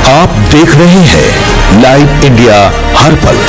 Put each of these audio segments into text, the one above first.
आप देख रहे हैं लाइव इंडिया हर पल।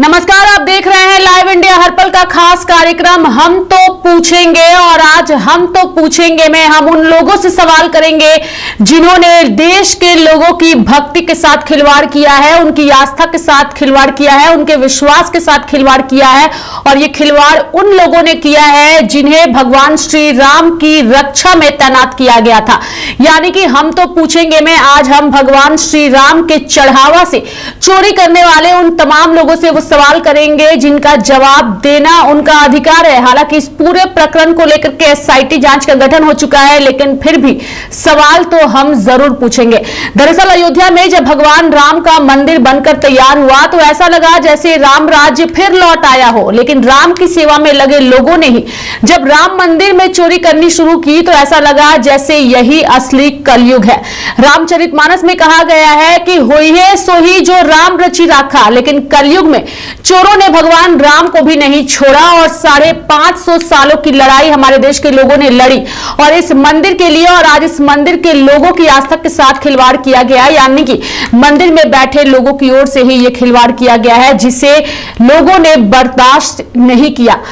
नमस्कार, आप देख रहे हैं लाइव इंडिया हर पल का खास कार्यक्रम हम तो पूछेंगे। और आज हम तो पूछेंगे में हम उन लोगों से सवाल करेंगे जिन्होंने देश के लोगों की भक्ति के साथ खिलवाड़ किया है, उनकी आस्था के साथ खिलवाड़ किया है, उनके विश्वास के साथ खिलवाड़ किया है। और ये खिलवाड़ उन लोगों ने किया है जिन्हें भगवान श्री राम की रक्षा में तैनात किया गया था। यानी कि हम तो पूछेंगे में आज हम भगवान श्री राम के चढ़ावा से चोरी करने वाले उन तमाम लोगों से सवाल करेंगे जिनका जवाब देना उनका अधिकार है। हालांकि इस पूरे प्रकरण को लेकर के एसआईटी जांच का गठन हो चुका है, लेकिन फिर भी सवाल तो हम जरूर पूछेंगे। दरअसल अयोध्या में जब भगवान राम का मंदिर बनकर तैयार हुआ तो ऐसा लगा जैसे राम राज्य फिर लौट आया हो, लेकिन राम की सेवा में लगे लोगों ने ही जब राम मंदिर में चोरी करनी शुरू की तो ऐसा लगा जैसे यही असली कलयुग है। रामचरितमानस में कहा गया है कि होई है सो ही जो राम रचि राखा, लेकिन कलयुग में चोरों ने भगवान राम को भी नहीं छोड़ा और 550 सालों की लड़ाई हमारे देश के लोगों ने लड़ी और इस मंदिर के लिए। और आज इस मंदिर के लोगों की आस्था के साथ खिलवाड़ किया गया, यानी कि मंदिर में बैठे लोगों की ओर से ही यह खिलवाड़ किया गया है जिसे लोगों ने बर्दाश्त नहीं किया।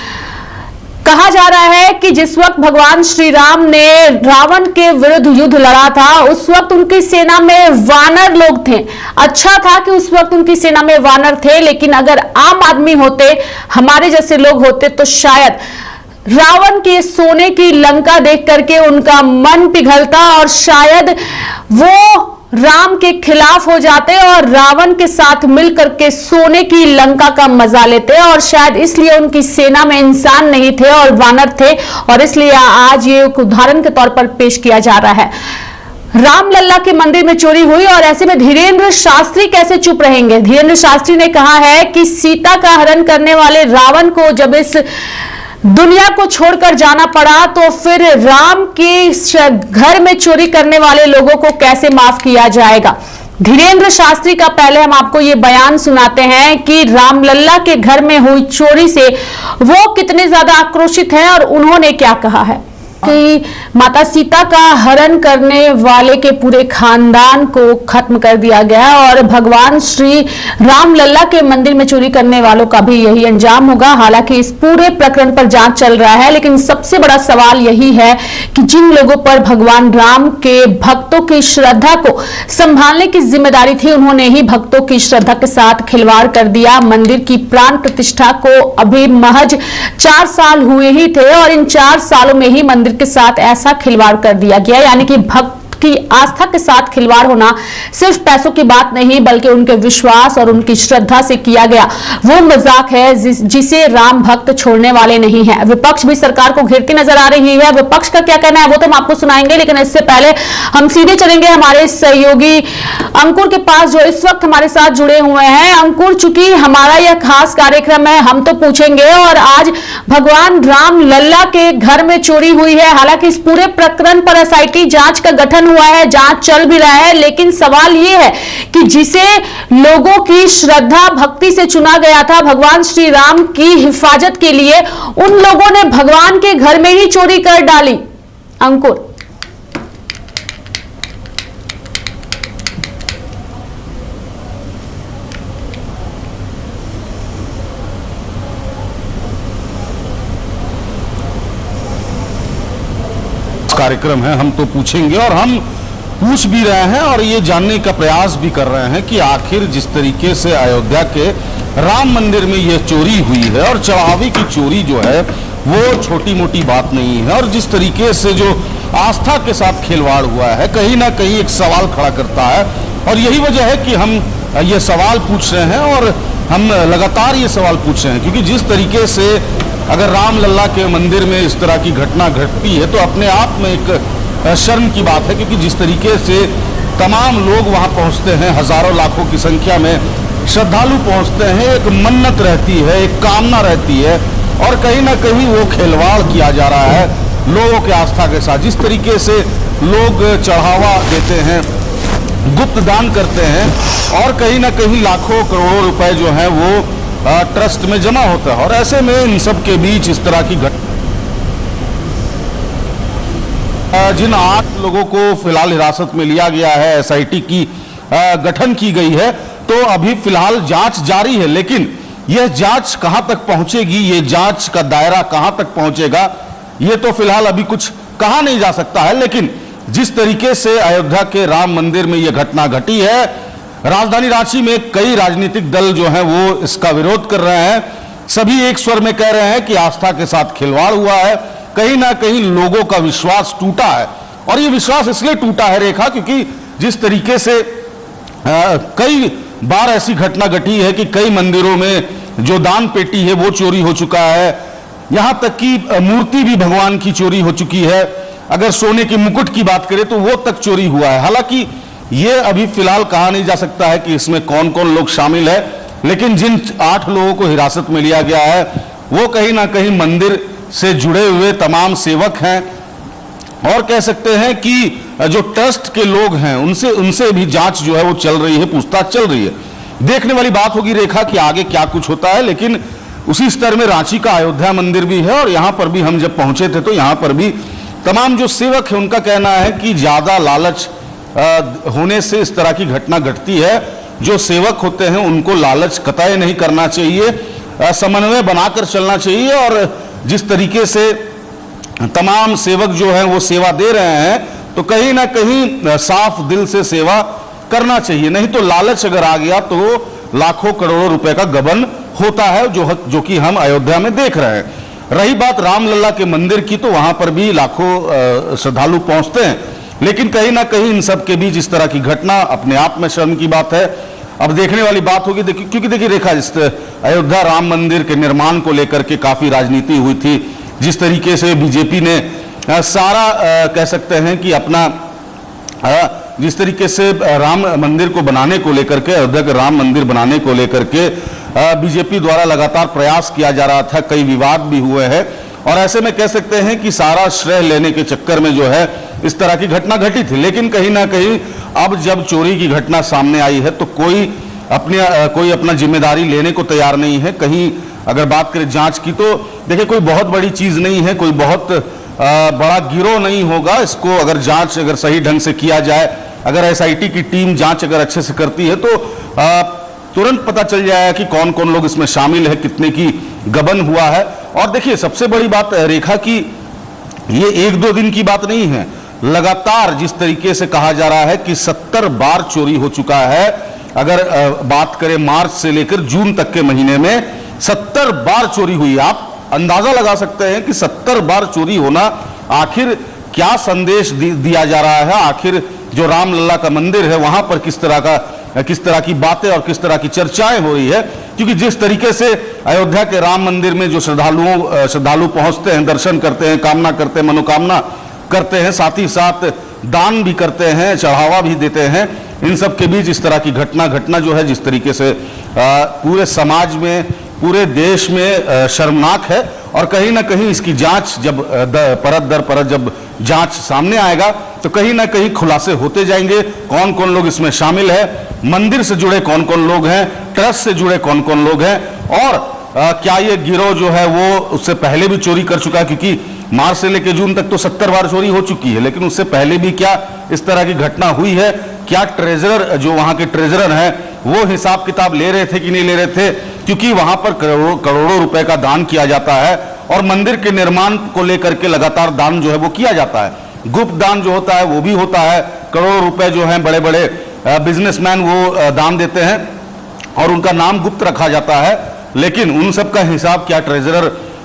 कहा जा रहा है कि जिस वक्त भगवान श्री राम ने रावण के विरुद्ध युद्ध लड़ा था उस वक्त उनकी सेना में वानर लोग थे। अच्छा था कि उस वक्त उनकी सेना में वानर थे, लेकिन अगर आम आदमी होते, हमारे जैसे लोग होते तो शायद रावण के सोने की लंका देख करके उनका मन पिघलता और शायद वो राम के खिलाफ हो जाते और रावण के साथ मिलकर के सोने की लंका का मजा लेते। और शायद इसलिए उनकी सेना में इंसान नहीं थे और वानर थे, और इसलिए आज ये एक उदाहरण के तौर पर पेश किया जा रहा है। रामलला के मंदिर में चोरी हुई और ऐसे में धीरेन्द्र शास्त्री कैसे चुप रहेंगे। धीरेन्द्र शास्त्री ने कहा है कि सीता का हरण करने वाले रावण को जब इस दुनिया को छोड़कर जाना पड़ा तो फिर राम के घर में चोरी करने वाले लोगों को कैसे माफ किया जाएगा। धीरेन्द्र शास्त्री का पहले हम आपको ये बयान सुनाते हैं कि रामलला के घर में हुई चोरी से वो कितने ज्यादा आक्रोशित हैं और उन्होंने क्या कहा है कि माता सीता का हरण करने वाले के पूरे खानदान को खत्म कर दिया गया और भगवान श्री रामलला के मंदिर में चोरी करने वालों का भी यही अंजाम होगा। हालांकि इस पूरे प्रकरण पर जांच चल रहा है, लेकिन सबसे बड़ा सवाल यही है कि जिन लोगों पर भगवान राम के भक्तों की श्रद्धा को संभालने की जिम्मेदारी थी उन्होंने ही भक्तों की श्रद्धा के साथ खिलवाड़ कर दिया। मंदिर की प्राण प्रतिष्ठा को अभी महज 4 साल हुए ही थे और इन 4 सालों में ही मंदिर के साथ ऐसा खिलवाड़ कर दिया गया। यानी कि भक्त की आस्था के साथ खिलवाड़ होना सिर्फ पैसों की बात नहीं बल्कि उनके विश्वास और उनकी श्रद्धा से किया गया वो मजाक है जिसे राम भक्त छोड़ने वाले नहीं है। विपक्ष भी सरकार को घेरती नजर आ रही है। विपक्ष का क्या कहना है वो तो हम आपको सुनाएंगे, लेकिन इससे पहले हम सीधे चलेंगे हमारे सहयोगी अंकुर के पास जो इस वक्त हमारे साथ जुड़े हुए हैं। अंकुर, चूंकि हमारा यह खास कार्यक्रम है हम तो पूछेंगे और आज भगवान राम लल्ला के घर में चोरी हुई है। हालांकि इस पूरे प्रकरण पर एसआईटी जांच का गठन हुआ है, जांच चल भी रहा है, लेकिन सवाल यह है कि जिसे लोगों की श्रद्धा भक्ति से चुना गया था भगवान श्री राम की हिफाजत के लिए, उन लोगों ने भगवान के घर में ही चोरी कर डाली। अंकुर, कार्यक्रम है हम तो पूछेंगे और हम पूछ भी रहे हैं और ये जानने का प्रयास भी कर रहे हैं कि आखिर जिस तरीके से अयोध्या के राम मंदिर में ये चोरी हुई है और चढ़ावे की चोरी जो है वो छोटी मोटी बात नहीं है और जिस तरीके से जो आस्था के साथ खिलवाड़ हुआ है कहीं ना कहीं एक सवाल खड़ा करता है। और यही वजह है कि हम ये सवाल पूछ रहे हैं और हम लगातार ये सवाल पूछ रहे हैं क्योंकि जिस तरीके से अगर रामलला के मंदिर में इस तरह की घटना घटती है तो अपने आप में एक शर्म की बात है, क्योंकि जिस तरीके से तमाम लोग वहां पहुंचते हैं, हजारों लाखों की संख्या में श्रद्धालु पहुंचते हैं, एक मन्नत रहती है, एक कामना रहती है और कहीं ना कहीं वो खिलवाड़ किया जा रहा है लोगों के आस्था के साथ। जिस तरीके से लोग चढ़ावा देते हैं, गुप्त दान करते हैं और कहीं ना कहीं लाखों करोड़ों रुपए जो है वो ट्रस्ट में जमा होता है और ऐसे में इन सब के बीच इस तरह की घटना जिन 8 लोगों को फिलहाल हिरासत में लिया गया है, एसआईटी की गठन की गई है, तो अभी फिलहाल जांच जारी है। लेकिन यह जांच कहां तक पहुंचेगी, ये जांच का दायरा कहां तक पहुंचेगा, ये तो फिलहाल अभी कुछ कहा नहीं जा सकता है। लेकिन जिस तरीके से अयोध्या के राम मंदिर में यह घटना घटी है, राजधानी रांची में कई राजनीतिक दल जो हैं वो इसका विरोध कर रहे हैं। सभी एक स्वर में कह रहे हैं कि आस्था के साथ खिलवाड़ हुआ है, कहीं ना कहीं लोगों का विश्वास टूटा है। और ये विश्वास इसलिए टूटा है रेखा, क्योंकि जिस तरीके से कई बार ऐसी घटना घटी है कि कई मंदिरों में जो दान पेटी है वो चोरी हो चुका है, यहां तक कि मूर्ति भी भगवान की चोरी हो चुकी है। अगर सोने के मुकुट की बात करें तो वो तक चोरी हुआ है। हालांकि ये अभी फिलहाल कहा नहीं जा सकता है कि इसमें कौन कौन लोग शामिल है, लेकिन जिन 8 लोगों को हिरासत में लिया गया है वो कहीं ना कहीं मंदिर से जुड़े हुए तमाम सेवक हैं, और कह सकते हैं कि जो ट्रस्ट के लोग हैं उनसे भी जांच जो है वो चल रही है, पूछताछ चल रही है। देखने वाली बात होगी रेखा कि आगे क्या कुछ होता है। लेकिन उसी स्तर में रांची का अयोध्या मंदिर भी है, और यहां पर भी हम जब पहुंचे थे तो यहां पर भी तमाम जो सेवक है उनका कहना है कि ज्यादा लालच होने से इस तरह की घटना घटती है। जो सेवक होते हैं उनको लालच कतई नहीं करना चाहिए, समन्वय बनाकर चलना चाहिए, और जिस तरीके से तमाम सेवक जो हैं वो सेवा दे रहे हैं तो कहीं ना कहीं साफ दिल से सेवा करना चाहिए। नहीं तो लालच अगर आ गया तो लाखों करोड़ों रुपए का गबन होता है, जो कि हम अयोध्या में देख रहे हैं। रही बात रामलला के मंदिर की, तो वहां पर भी लाखों श्रद्धालु पहुंचते हैं, लेकिन कहीं ना कहीं इन सब के बीच इस तरह की घटना अपने आप में शर्म की बात है। अब देखने वाली बात होगी, क्योंकि देखिए रेखा, इस अयोध्या राम मंदिर के निर्माण को लेकर के काफी राजनीति हुई थी। जिस तरीके से बीजेपी ने सारा कह सकते हैं कि अपना जिस तरीके से राम मंदिर को बनाने को लेकर के, अयोध्या के राम मंदिर बनाने को लेकर के बीजेपी द्वारा लगातार प्रयास किया जा रहा था, कई विवाद भी हुए हैं, और ऐसे में कह सकते हैं कि सारा श्रेय लेने के चक्कर में जो है इस तरह की घटना घटी थी। लेकिन कहीं ना कहीं अब जब चोरी की घटना सामने आई है तो कोई अपना जिम्मेदारी लेने को तैयार नहीं है। कहीं अगर बात करें जांच की, तो देखिए कोई बहुत बड़ी चीज नहीं है, कोई बहुत बड़ा गिरोह नहीं होगा। इसको अगर जांच अगर सही ढंग से किया जाए, अगर एसआईटी की टीम जांच अगर अच्छे से करती है तो तुरंत पता चल जाएगा कि कौन कौन लोग इसमें शामिल है, कितने की गबन हुआ है। और देखिए सबसे बड़ी बात रेखा की, ये 1-2 दिन की बात नहीं है, लगातार जिस तरीके से कहा जा रहा है कि 70 बार चोरी हो चुका है। अगर बात करें मार्च से लेकर जून तक के महीने में 70 बार चोरी हुई। आप अंदाजा लगा सकते हैं कि 70 बार चोरी होना, आखिर क्या संदेश दिया जा रहा है, आखिर जो रामलला का मंदिर है वहां पर किस तरह की बातें और किस तरह की चर्चाएं हो रही है। क्योंकि जिस तरीके से अयोध्या के राम मंदिर में जो श्रद्धालु पहुंचते हैं, दर्शन करते हैं, कामना करते हैं, मनोकामना करते हैं, साथ ही साथ दान भी करते हैं, चढ़ावा भी देते हैं, इन सब के बीच इस तरह की घटना जो है जिस तरीके से पूरे समाज में, पूरे देश में शर्मनाक है। और कहीं ना कहीं इसकी जांच जब परत दर परत जब जांच सामने आएगा तो कहीं ना कहीं खुलासे होते जाएंगे, कौन कौन लोग इसमें शामिल है, मंदिर से जुड़े कौन कौन लोग हैं, ट्रस्ट से जुड़े कौन कौन लोग हैं, और क्या ये गिरोह जो है वो उससे पहले भी चोरी कर चुका है। क्योंकि मार्च से लेकर जून तक तो 70 बार चोरी हो चुकी है, लेकिन उससे पहले भी क्या इस तरह की घटना हुई है? क्या ट्रेजरर जो वहां के ट्रेजरर हैं वो हिसाब किताब ले रहे थे कि नहीं ले रहे थे? क्योंकि वहां पर करोड़ों रुपए का दान किया जाता है, और मंदिर के निर्माण को लेकर के लगातार दान जो है वो किया जाता है। गुप्त दान जो होता है वो भी होता है, करोड़ों रुपए जो है बड़े बड़े बिजनेसमैन वो दान देते हैं और उनका नाम गुप्त रखा जाता है। लेकिन उन सब का हिसाब क्या ट्रेजरर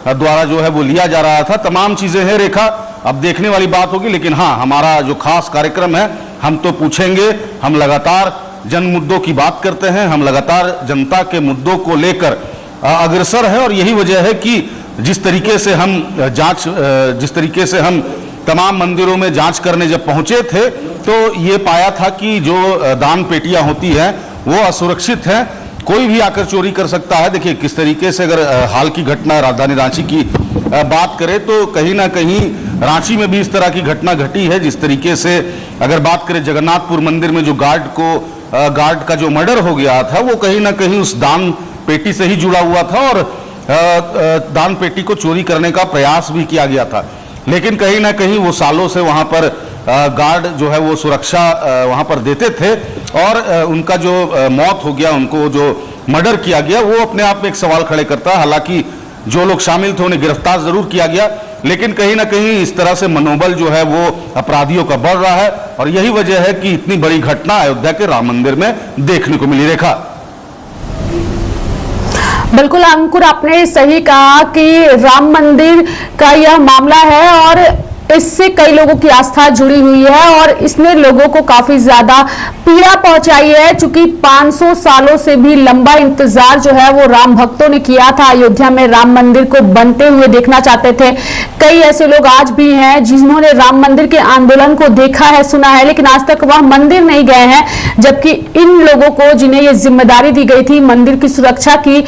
द्वारा जो है वो लिया जा रहा था? तमाम चीजें हैं रेखा, अब देखने वाली बात होगी। लेकिन हाँ, हमारा जो खास कार्यक्रम है हम तो पूछेंगे, हम लगातार जन मुद्दों की बात करते हैं, हम लगातार जनता के मुद्दों को लेकर अग्रसर है। और यही वजह है कि जिस तरीके से हम तमाम मंदिरों में जांच करने जब पहुंचे थे तो ये पाया था कि जो दान पेटियां होती हैं वो असुरक्षित हैं, कोई भी आकर चोरी कर सकता है। देखिए किस तरीके से, अगर हाल की घटना राजधानी रांची की बात करें तो कहीं ना कहीं रांची में भी इस तरह की घटना घटी है। जिस तरीके से अगर बात करें जगन्नाथपुर मंदिर में जो गार्ड का जो मर्डर हो गया था वो कहीं ना कहीं उस दान पेटी से ही जुड़ा हुआ था और दान पेटी को चोरी करने का प्रयास भी किया गया था। लेकिन कहीं ना कहीं वो सालों से वहां पर गार्ड जो है वो सुरक्षा वहां पर देते थे, और उनका जो मौत हो गया, उनको जो मर्डर किया गया, वो अपने आप में एक सवाल खड़े करता है। हालांकि जो लोग शामिल थे उन्हें गिरफ्तार जरूर किया गया, लेकिन कहीं ना कहीं इस तरह से मनोबल जो है वो अपराधियों का बढ़ रहा है, और यही वजह है कि इतनी बड़ी घटना अयोध्या के राम मंदिर में देखने को मिली। रेखा। बिल्कुल अंकुर, आपने सही कहा कि राम मंदिर का यह मामला है और इससे कई लोगों की आस्था जुड़ी हुई है और इसने लोगों को काफी ज्यादा पीड़ा पहुंचाई है, चूंकि 500 सालों से भी लंबा इंतजार जो है वो राम भक्तों ने किया था। अयोध्या में राम मंदिर को बनते हुए देखना चाहते थे। कई ऐसे लोग आज भी हैं जिन्होंने राम मंदिर के आंदोलन को देखा है, सुना है, लेकिन आज तक वह मंदिर नहीं गए हैं, जबकि इन लोगों को जिन्हें ये जिम्मेदारी दी गई थी मंदिर की सुरक्षा की,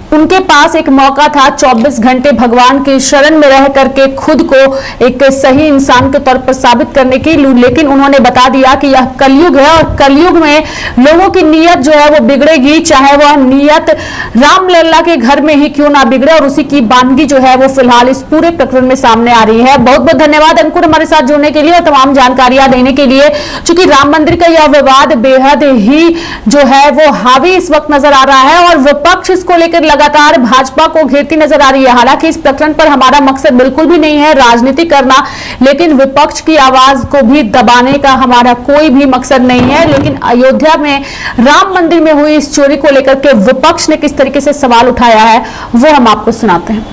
उनके पास एक मौका था 24 घंटे भगवान की शरण में रह करके खुद को एक सही इंसान के तौर पर साबित करने की, लेकिन उन्होंने बता दिया कि यह कलयुग है और कलयुग में लोगों की नीयत जो है वो बिगड़ेगी, चाहे वह नीयत रामलला के घर में ही क्यों ना बिगड़े, और उसी की बानगी जो है वो फिलहाल इस पूरे प्रकरण में सामने आ रही है। बहुत बहुत धन्यवाद अंकुर हमारे साथ जुड़ने के लिए और तमाम जानकारियां देने के लिए। चूंकि राम मंदिर का यह विवाद बेहद ही जो है वो हावी इस वक्त नजर आ रहा है और विपक्ष इसको लेकर लगातार भाजपा को घेरती नजर आ रही है। हालांकि इस प्रकरण पर हमारा मकसद बिल्कुल भी नहीं है राजनीति करना, लेकिन विपक्ष की आवाज को भी दबाने का हमारा कोई भी मकसद नहीं है। लेकिन अयोध्या में राम मंदिर में हुई इस चोरी को लेकर के विपक्ष ने किस तरीके से सवाल उठाया है वो हम आपको सुनाते हैं।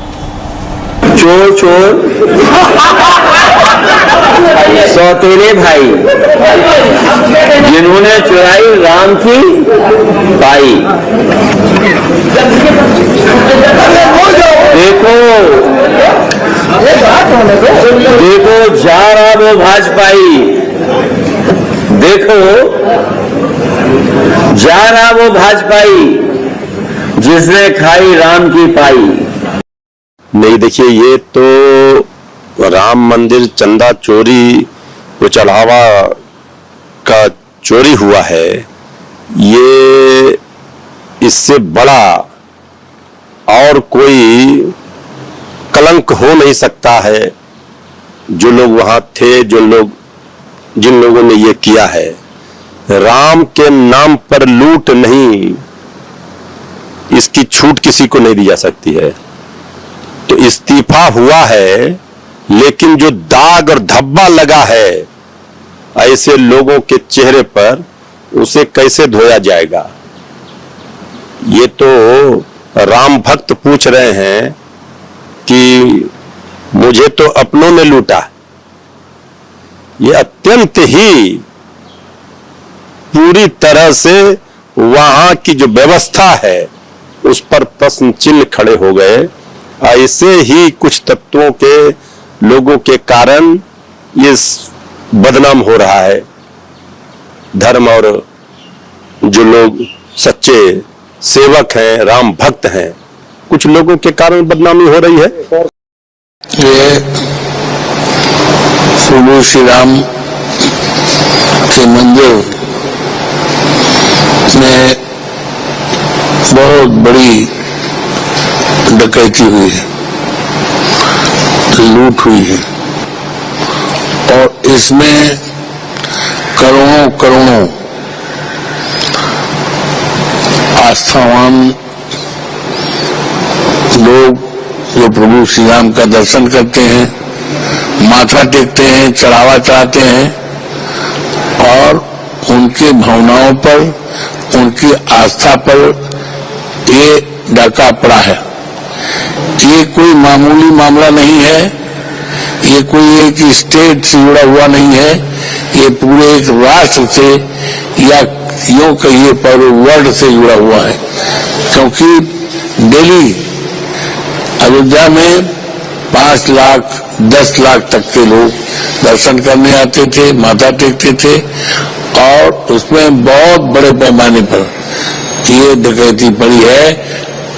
चोर चोर सौतेले भाई जिन्होंने चुराई राम की पाई, देखो देखो जा रहा वो भाजपाई, देखो जा रहा वो भाजपाई जिसने खाई राम की पाई। नहीं, देखिए, ये तो राम मंदिर चंदा चोरी को चढ़ावा का चोरी हुआ है, ये इससे बड़ा और कोई कलंक हो नहीं सकता है। जो लोग वहां थे, जिन लोगों ने ये किया है, राम के नाम पर लूट नहीं, इसकी छूट किसी को नहीं दी जा सकती है। तो इस्तीफा हुआ है, लेकिन जो दाग और धब्बा लगा है ऐसे लोगों के चेहरे पर, उसे कैसे धोया जाएगा? ये तो राम भक्त पूछ रहे हैं कि मुझे तो अपनों ने लूटा। ये अत्यंत ही पूरी तरह से वहां की जो व्यवस्था है उस पर प्रश्न चिन्ह खड़े हो गए। ऐसे ही कुछ तत्वों के लोगों के कारण ये बदनाम हो रहा है। धर्म और जो लोग सच्चे सेवक हैं, राम भक्त हैं, कुछ लोगों के कारण बदनामी हो रही है। ये प्रभु श्री राम के मंदिर में बहुत बड़ी डकैती हुई है, लूट हुई है और इसमें करोड़ों करोड़ों आस्थावान लोग जो प्रभु श्री राम का दर्शन करते हैं, माथा टेकते हैं, चढ़ावा चढ़ाते हैं और उनकी भावनाओं पर, उनकी आस्था पर ये डाका पड़ा है। ये कोई मामूली मामला नहीं है, ये कोई एक स्टेट से जुड़ा हुआ नहीं है, ये पूरे एक राष्ट्र से या यूं कहिए पूरे वर्ल्ड से जुड़ा हुआ है। क्योंकि डेली अयोध्या में 5 लाख 10 लाख तक के लोग दर्शन करने आते थे, माथा टेकते थे और उसमें बहुत बड़े पैमाने पर ये डकैती पड़ी है।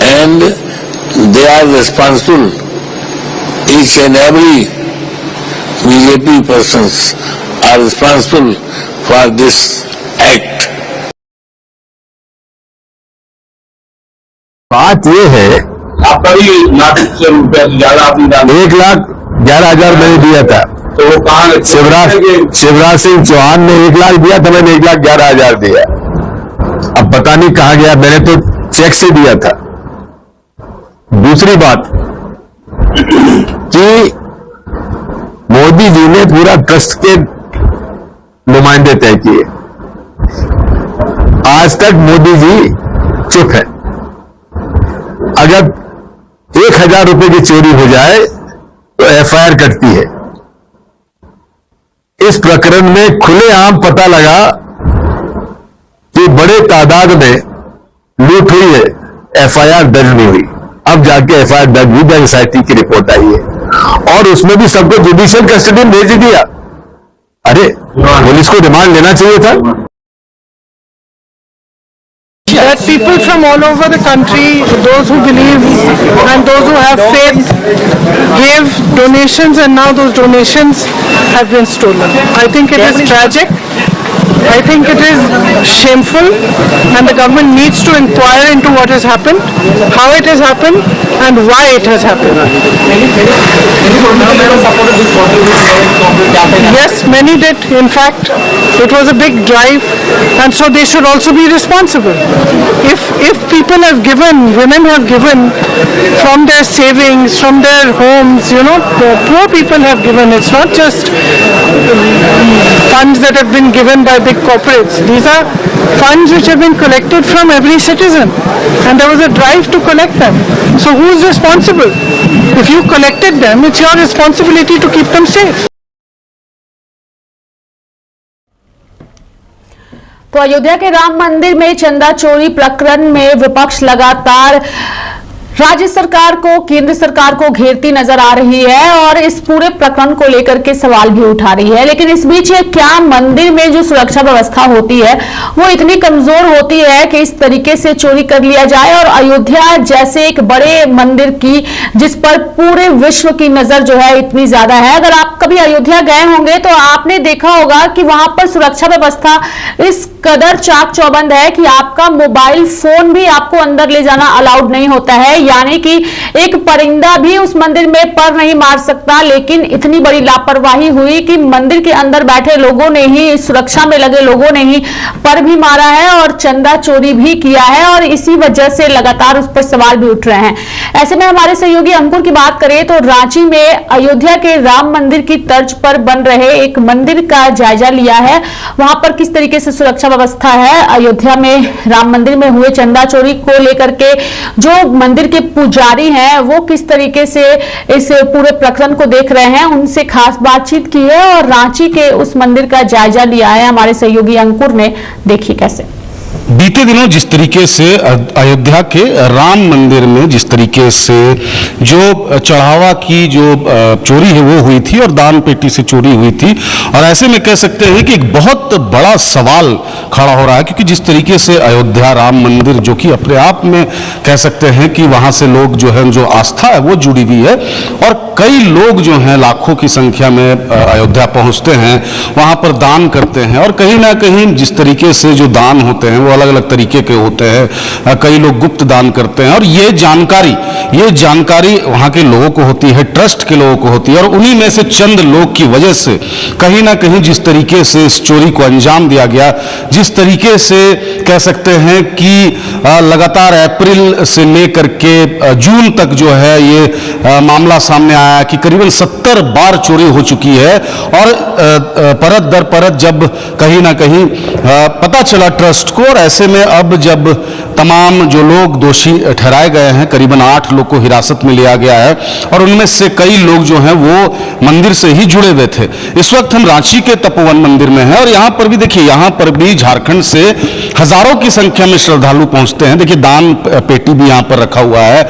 And they are responsible, each and every BJP persons are responsible for this act. बात ये है, आपका भी लाख से रुपया ज्यादा आपने 1 लाख 11,000 मैंने दिया था। तो वो कहाँ शिवराज सिंह चौहान ने 1 लाख दिया था, मैंने 1,11,000 दिया। अब पता नहीं कहां गया, मैंने तो चेक से दिया था। दूसरी बात कि मोदी जी ने पूरा ट्रस्ट के नुमाइंदे तय किए, आज तक मोदी जी चुप है। अगर 1,000 रुपए की चोरी हो जाए तो एफआईआर कटती है। इस प्रकरण में खुलेआम पता लगा कि बड़े तादाद में लूट हुई है, एफआईआर दर्ज नहीं हुई। अब जाके एफआईआर दर्ज हुई जब एसआईटी की रिपोर्ट आई है, और उसमें भी सबको जुडिशियल कस्टडी में भेज दिया। अरे पुलिस को रिमांड लेना चाहिए था। That people from all over the country, those who believe and those who have faith, gave donations, and now those donations have been stolen. I think it is tragic. I think it is shameful, and the government needs to inquire into what has happened, how it has happened, and why it has happened. Yes, many did. In fact, it was a big drive, and so they should also be responsible. If people have given, women have given from their savings, from their homes, the poor people have given. It's not just funds that have been given by big corporates. These are funds which have been collected from every citizen, and there was a drive to collect them. So who is responsible? If you collected them, it's your responsibility to keep them safe. तो अयोध्या के राम मंदिर में चंदा चोरी प्रकरण में विपक्ष लगातार राज्य सरकार को, केंद्र सरकार को घेरती नजर आ रही है और इस पूरे प्रकरण को लेकर के सवाल भी उठा रही है। लेकिन इस बीच क्या मंदिर में जो सुरक्षा व्यवस्था होती है वो इतनी कमजोर होती है कि इस तरीके से चोरी कर लिया जाए? और अयोध्या जैसे एक बड़े मंदिर की, जिस पर पूरे विश्व की नजर जो है इतनी ज्यादा है, अगर आप कभी अयोध्या गए होंगे तो आपने देखा होगा कि वहां पर सुरक्षा व्यवस्था इस कदर चाक चौबंद है कि आपका मोबाइल फोन भी आपको अंदर ले जाना अलाउड नहीं होता है। यानी कि एक परिंदा भी उस मंदिर में पर नहीं मार सकता। लेकिन इतनी बड़ी लापरवाही हुई कि मंदिर के अंदर बैठे लोगों ने ही, सुरक्षा में लगे लोगों ने ही पर भी मारा है और चंदा चोरी भी किया है, और इसी वजह से लगातार उस पर सवाल भी उठ रहे हैं। ऐसे में हमारे सहयोगी अंकुर की बात करें तो रांची में अयोध्या के राम मंदिर की तर्ज पर बन रहे एक मंदिर का जायजा लिया है। वहां पर किस तरीके से सुरक्षा व्यवस्था है, अयोध्या में राम मंदिर में हुए चंदा चोरी को लेकर के जो मंदिर के पुजारी हैं वो किस तरीके से इस पूरे प्रकरण को देख रहे हैं, उनसे खास बातचीत की है और रांची के उस मंदिर का जायजा लिया है हमारे सहयोगी अंकुर ने। देखिए कैसे बीते दिनों जिस तरीके से अयोध्या के राम मंदिर में जिस तरीके से जो चढ़ावा की जो चोरी है वो हुई थी और दान पेटी से चोरी हुई थी, और ऐसे में कह सकते हैं कि एक बहुत बड़ा सवाल खड़ा हो रहा है, क्योंकि जिस तरीके से अयोध्या राम मंदिर जो कि अपने आप में कह सकते हैं कि वहां से लोग जो है, जो आस्था है वो जुड़ी हुई है, और कई लोग जो हैं लाखों की संख्या में अयोध्या पहुंचते हैं, वहां पर दान करते हैं, और कहीं ना कहीं जिस तरीके से जो दान होते हैं वो अलग अलग तरीके के होते हैं। कई लोग गुप्त दान करते हैं, और ये जानकारी वहां के लोगों को होती है, ट्रस्ट के लोगों को होती है, और उन्हीं में से चंद लोग की वजह से कहीं ना कहीं जिस तरीके से इस चोरी को अंजाम दिया गया, जिस तरीके से कह सकते हैं कि लगातार अप्रैल से लेकर के जून तक जो है ये मामला सामने आया कि करीबन 70 बार चोरी हो चुकी है, और परत दर परत जब कहीं ना कहीं पता चला ट्रस्ट को, और ऐसे में अब जब तमाम जो लोग दोषी ठहराए गए हैं, करीबन 8 लोग को हिरासत में लिया गया है, और उनमें से कई लोग जो हैं वो मंदिर से ही जुड़े हुए थे। इस वक्त हम रांची के तपोवन मंदिर में हैं, और यहां पर भी देखिए, यहां पर भी झारखंड से हजारों की संख्या में श्रद्धालु पहुंचते हैं। देखिए दान पेटी भी यहां पर रखा हुआ है,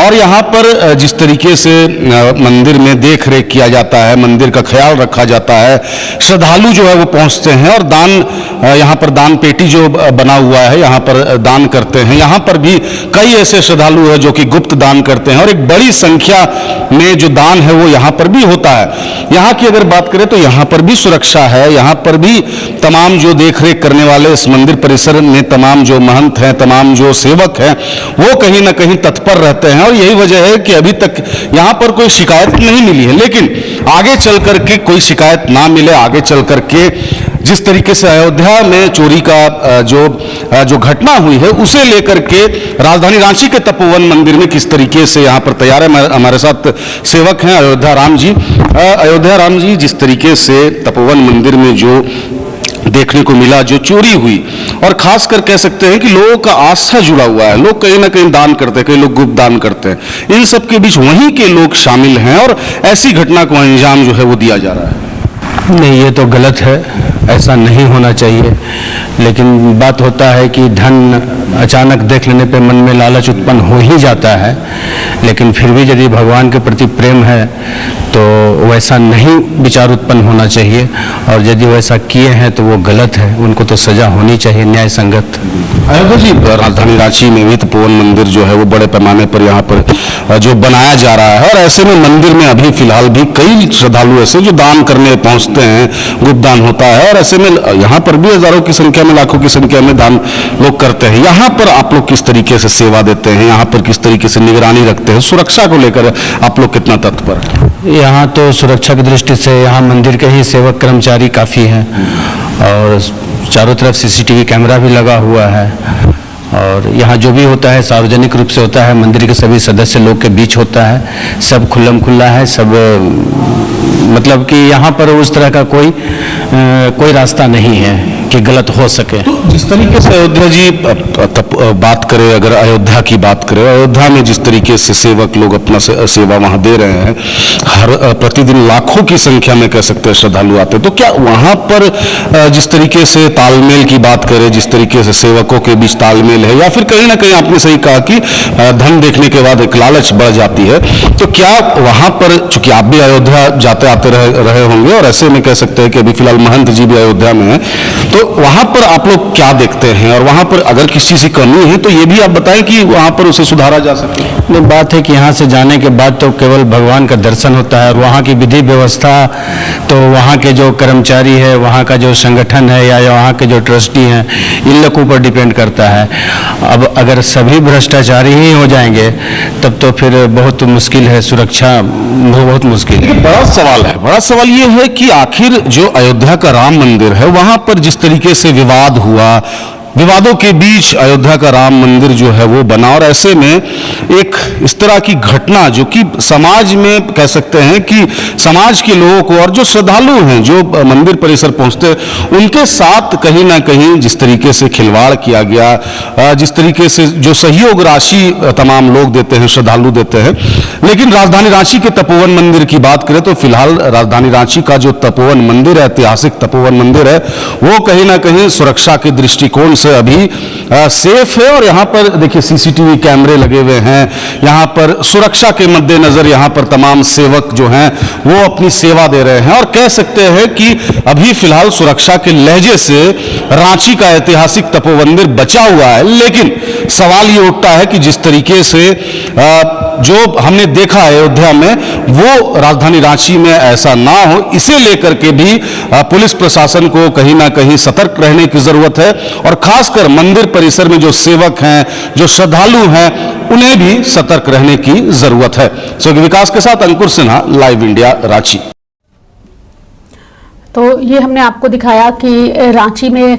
और यहां पर जिस तरीके से मंदिर में देख रेख किया जाता है, मंदिर का ख्याल रखा जाता है, श्रद्धालु जो है वो पहुंचते हैं और दान, यहां पर दान पेटी जो बना हुआ है, यहां पर दान करते करते हैं। यहाँ पर भी कई ऐसे श्रद्धालु हैं जो कि गुप्त दान करते हैं और एक बड़ी संख्या में जो दान है वो यहाँ पर भी होता है। यहाँ की अगर बात करें तो यहाँ पर भी सुरक्षा है, यहाँ पर भी तमाम जो देखरेख करने वाले इस मंदिर परिसर में तमाम जो महंत हैं, तमाम जो सेवक हैं, वो कहीं ना कहीं तत्पर रहते हैं और यही वजह है कि अभी तक यहाँ पर कोई शिकायत नहीं मिली है। लेकिन आगे चल करके कोई शिकायत ना मिले, आगे चल करके जिस तरीके से अयोध्या में चोरी का जो घटना हुई है उसे लेकर के राजधानी रांची के तपोवन मंदिर में किस तरीके से यहाँ पर तैयार है। हमारे साथ सेवक हैं अयोध्या राम जी। अयोध्या राम जी, जिस तरीके से तपोवन मंदिर में जो देखने को मिला, जो चोरी हुई, और खासकर कह सकते हैं कि लोगों का आस्था जुड़ा हुआ है, लोग कहीं ना कहीं दान करते हैं, कई लोग गुप्त दान करते हैं, इन सब के बीच वहीं के लोग शामिल हैं और ऐसी घटना को अंजाम जो है वो दिया जा रहा है। नहीं, ये तो गलत है, ऐसा नहीं होना चाहिए। लेकिन बात होता है कि धन अचानक देख लेने पे मन में लालच उत्पन्न हो ही जाता है, लेकिन फिर भी यदि भगवान के प्रति प्रेम है तो वैसा नहीं विचार उत्पन्न होना चाहिए, और यदि वैसा किए हैं तो वो गलत है, उनको तो सजा होनी चाहिए न्याय संगत। अयोध्या जी, राजधानी रांची में भी तपोवन मंदिर जो है वो बड़े पैमाने पर यहाँ पर जो बनाया जा रहा है और ऐसे में मंदिर में अभी फिलहाल भी कई श्रद्धालु ऐसे जो दान करने पहुंचते हैं, गुप्त दान होता है और ऐसे में यहाँ पर भी हजारों की संख्या में, लाखों की संख्या में दान लोग करते हैं। यहाँ पर आप लोग किस तरीके से सेवा देते हैं, यहाँ पर किस तरीके से निगरानी रखते हैं, सुरक्षा को लेकर आप लोग कितना तत्पर हैं? यहाँ तो सुरक्षा की दृष्टि से यहाँ मंदिर के ही सेवक कर्मचारी काफ़ी हैं और चारों तरफ सीसीटीवी कैमरा भी लगा हुआ है और यहाँ जो भी होता है सार्वजनिक रूप से होता है, मंदिर के सभी सदस्य लोग के बीच होता है, सब खुल्लम खुल्ला है, सब मतलब कि यहाँ पर उस तरह का कोई रास्ता नहीं है कि गलत हो सके। तो जिस तरीके से अयोध्या जी बात करें, अगर अयोध्या की बात करें, अयोध्या में जिस तरीके से सेवक लोग अपना सेवा वहाँ दे रहे हैं, हर प्रतिदिन लाखों की संख्या में कह सकते हैं श्रद्धालु आते हैं, तो क्या वहाँ पर जिस तरीके से तालमेल की बात करें, जिस तरीके से सेवकों के बीच तालमेल है, या फिर कहीं ना कहीं आपने सही कहा कि धन देखने के बाद एक लालच बढ़ जाती है, तो क्या वहाँ पर, चूंकि आप भी अयोध्या जाते आते रहे होंगे और ऐसे में कह सकते हैं कि अभी फिलहाल महंत जी भी अयोध्या में है, तो वहां पर आप लोग क्या देखते हैं और वहां पर अगर किसी चीज की कमी है तो ये भी आप बताएं कि वहां पर उसे सुधारा जा सके। नहीं, बात है कि यहाँ से जाने के बाद तो केवल भगवान का दर्शन होता है और वहाँ की विधि व्यवस्था तो वहाँ के जो कर्मचारी है, वहाँ का जो संगठन है या वहाँ के जो ट्रस्टी हैं, इन लोगों पर डिपेंड करता है। अब अगर सभी भ्रष्टाचारी ही हो जाएंगे तब तो फिर बहुत मुश्किल है, सुरक्षा बहुत मुश्किल है। बड़ा सवाल ये है कि आखिर जो अयोध्या का राम मंदिर है वहां पर जिस तरीके से विवाद हुआ, विवादों के बीच अयोध्या का राम मंदिर जो है वो बना और ऐसे में एक इस तरह की घटना जो कि समाज में कह सकते हैं कि समाज के लोगों को और जो श्रद्धालु हैं जो मंदिर परिसर पहुंचते हैं उनके साथ कहीं ना कहीं जिस तरीके से खिलवाड़ किया गया, जिस तरीके से जो सहयोग राशि तमाम लोग देते हैं, श्रद्धालु देते हैं। लेकिन राजधानी रांची के तपोवन मंदिर की बात करें तो फिलहाल राजधानी रांची का जो तपोवन मंदिर है, ऐतिहासिक तपोवन मंदिर है, वो कहीं ना कहीं सुरक्षा के दृष्टिकोण से अभी सेफ है और यहाँ पर देखिए सीसीटीवी कैमरे लगे हुए हैं, यहाँ पर सुरक्षा के मद्देनजर यहाँ पर तमाम सेवक जो हैं वो अपनी सेवा दे रहे हैं और कह सकते हैं कि अभी फिलहाल सुरक्षा के लहजे से रांची का ऐतिहासिक तपोवन मंदिर बचा हुआ है। लेकिन सवाल ये उठता है कि जिस तरीके से जो हमने देखा अयोध्या में वो राजधानी रांची में ऐसा ना हो, इसे लेकर के भी पुलिस प्रशासन को कहीं ना कहीं सतर्क रहने की जरूरत है और खासकर मंदिर परिसर में जो सेवक हैं, जो श्रद्धालु हैं, उन्हें भी सतर्क रहने की जरूरत है। सहयोगी विकास के साथ अंकुर सिन्हा, लाइव इंडिया, रांची। तो ये हमने आपको दिखाया कि रांची में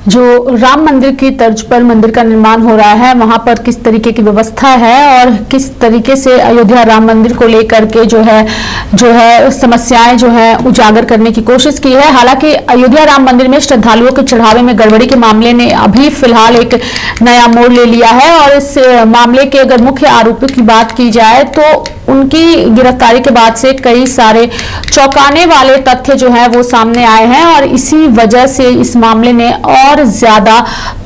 जो राम मंदिर की तर्ज पर मंदिर का निर्माण हो रहा है वहां पर किस तरीके की व्यवस्था है और किस तरीके से अयोध्या राम मंदिर को लेकर के जो है समस्याएं जो है उजागर करने की कोशिश की है। हालांकि अयोध्या राम मंदिर में श्रद्धालुओं के चढ़ावे में गड़बड़ी के मामले ने अभी फिलहाल एक नया मोड़ ले लिया है और इस मामले के अगर मुख्य आरोपियों की बात की जाए तो उनकी गिरफ्तारी के बाद से कई सारे चौंकाने वाले तथ्य जो है वो सामने आए हैं और इसी वजह से इस मामले ने और ज्यादा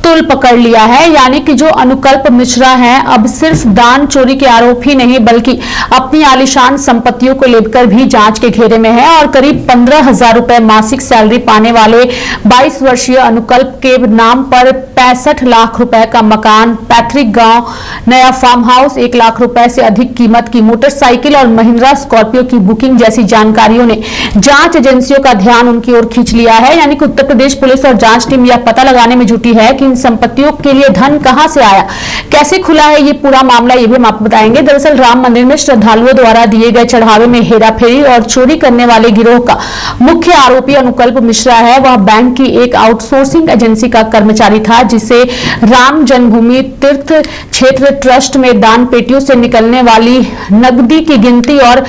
तुल पकड़ लिया है। यानी कि जो अनुकल्प मिश्रा हैं अब सिर्फ दान चोरी के आरोप ही नहीं बल्कि अपनी आलीशान संपत्तियों को लेकर भी जांच के घेरे में है। और करीब 15,000 रुपए मासिक सैलरी पाने वाले 22 वर्षीय अनुकल्प के नाम पर 65 लाख रुपए का मकान, पैतृक गांव, नया फार्म हाउस, 1 लाख रुपए से अधिक कीमत की मोटरसाइकिल और महिंद्रा स्कॉर्पियो की बुकिंग जैसी जानकारियों ने जांच एजेंसियों का ध्यान उनकी ओर खींच लिया है। यानी कि उत्तर प्रदेश पुलिस और जांच टीम यह पता लगाने में जुटी है कि इन संपत्तियों के लिए धन कहां से आया, कैसे खुला है ये पूरा मामला, ये भी हम आपको बताएंगे। दरअसल राम मंदिर में श्रद्धालुओं द्वारा दिए गए चढ़ावे में हेराफेरी और चोरी करने वाले गिरोह का मुख्य आरोपी अनुकल्प मिश्रा है। वह बैंक की एक आउटसोर्सिंग एजेंसी का कर्मचारी था जिसे राम जन्मभूमि तीर्थ क्षेत्र ट्रस्ट में दान पेटियों से निकलने वाली नकदी की गिनती और